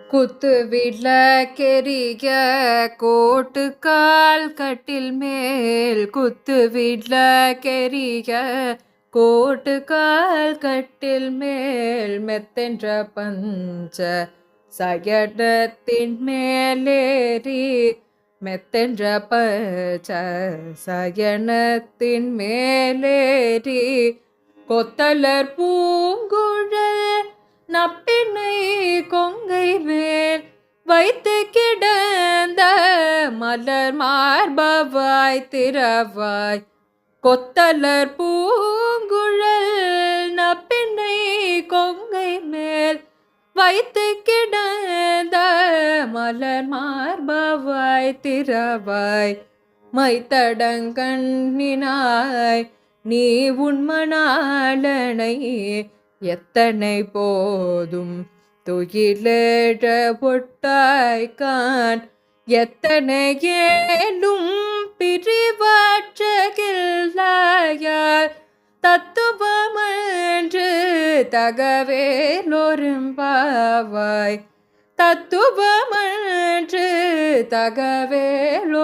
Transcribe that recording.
குத்து விளக்கெரிய கோட்டுக்கால் கட்டில் மேல் குத்து விளக்கெரிய கோட்டுக்கால் கட்டில் மேல் மெத்தென்ற பஞ்ச சயனத்தின் மேலேறி மெத்தென்ற பஞ்ச சயனத்தின் மேலேறி கொத்தலர் பூங்குழல் நப்பினை கொங்கை மேல் வைத்து கிடந்த மலர் மார்பவாய் திறவாய் கொத்தலர் பூங்குழல் நப்பினை கொங்கை மேல் வைத்து கிடந்த மலர் மார்பவாய் திறவாய் மைத்தடங்கண்ணினாய் நீ உன்மணாளனை எத்தனை போதும் துயிலேழ பொட்டாய்கான் எத்தனை ஏலும் பிரிவாற்றகில்லாயால் தத்துவமன்று தகவேலொரும்பாவாய் தத்துவமன்று தகவேலொரும்பாவாய்.